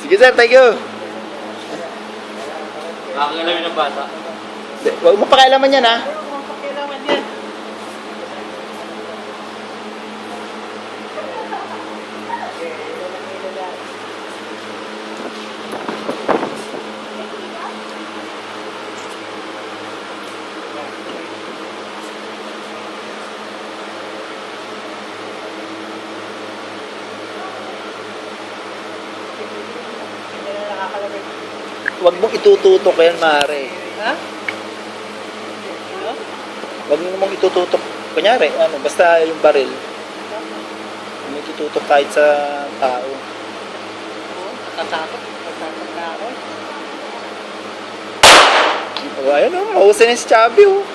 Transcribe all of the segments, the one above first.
Sige sir, thank you. Nakakalamin ng bata. Huwag mo pakialaman yan, ha? Kailangan yan. Huwag mong itututok yan, Mare. Ha? Huwag mong itututok. Kunyari, ano, basta yung baril. Huwag mong itututok kahit sa tao. Natatakot. Natatakot na ako. O, ayan o, mahusay na si Chubby, o.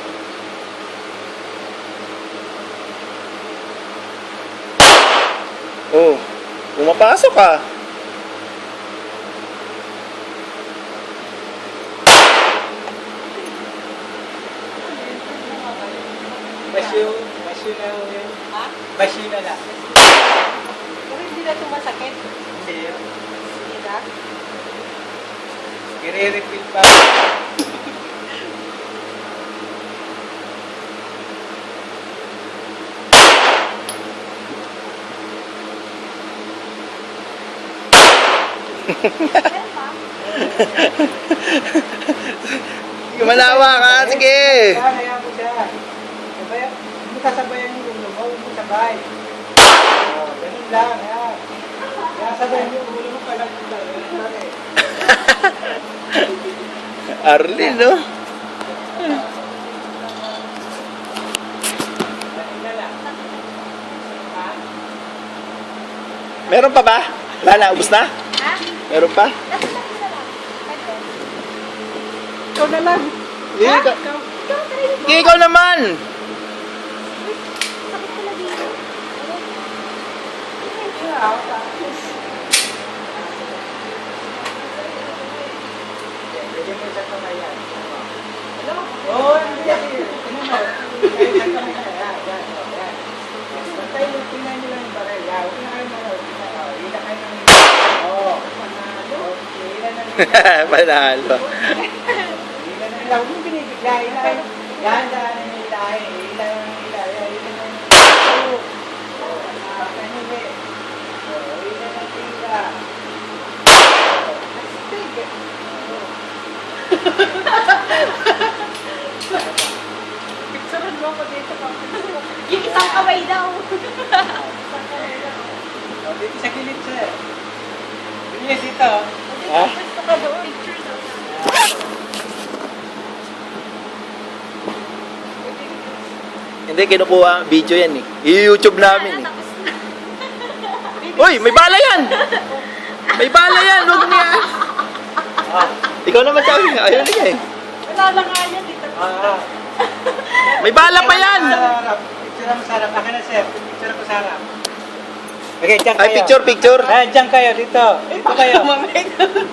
Oh, pumapasok ka. Basyo na yun. Ha? Basyo na lang. Pero hindi na tumasakit. Hindi yun. Hindi na. I-repeat pa. Gumalawa ka, sige. Hayaan mo siya. Sabayan. Hindi mo kasabayan yung ulo mo. Huwag mo sabay. Oh, ganun lang. Yan. Kaya sabayan yung ulo mo pala. Ganun lang eh. Arlene, no? Ganun na lang. Ha? Meron pa ba? Wala na, ubos na? Ha? Meron pa? Ikaw na lang. Hindi, Ha? ikaw, Ikaw. hindi, ikaw naman! Sakit ko na dito. Bigyan mo sa kamay yan. Oo, hindi yan. Ano mo? Ayun, sa kamay yan. Yan, yan. Yan. Basta yung tingnan nyo lang yung baril. Yan, huwag na kayo manood. Hila kayo ng hila. Oo. Hila ng hila. Panalo. Hila ng hila. Huwag mo binibigla. Hila kayo. Yan, daan ng hila. Hila ng hila. Hila ng hila. Oo. Kanili. Hila ng hila. Astig. Picturean mo ako dito. Yung isang kamay daw. Oh, dito sa kilid, sir. Bilis dito. Ha? Gusto ka doon. Picture daw. Hindi, kinukuha video yan eh. I-YouTube namin eh. Tapos Uy, may bala yan! May bala yan! Huwag niya! Ah, Ikaw naman sabi nga, ayaw niya eh. Wala na nga yan dito. May bala pa yan! Picture mo sa harap. Akin na, sir. Picture ko sa harap. Okay, dyan kayo. Ay, picture, picture. Dyan kayo, dito. Dito kayo.